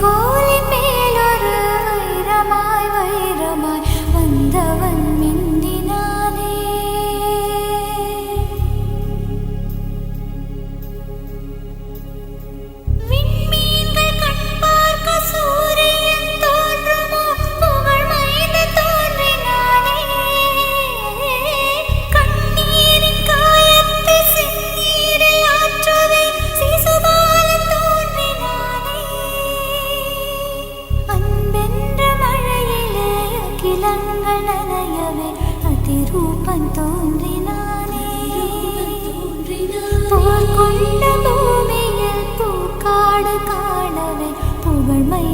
கோலின் மேலொரு வைரமாய் வைரமாய் வந்தவன் மிந்தினானே. விண்மீன்கள் கண் பார்க்க சூரியன் தோன்றுமோ புகழ் மைந்தன் தோன்றினானே. கண்ணீரின் காயத்தை செந்நீரில் ஆற்றவே சிசுபாலன் தோன்றினானே. அன்பென்ற மழையிலே அகிலங்கள் நனையவே அதிரூபன் தோன்றினானே. போர் கொண்ட பூமியில் பூக்காடு காணவே புகழ்மை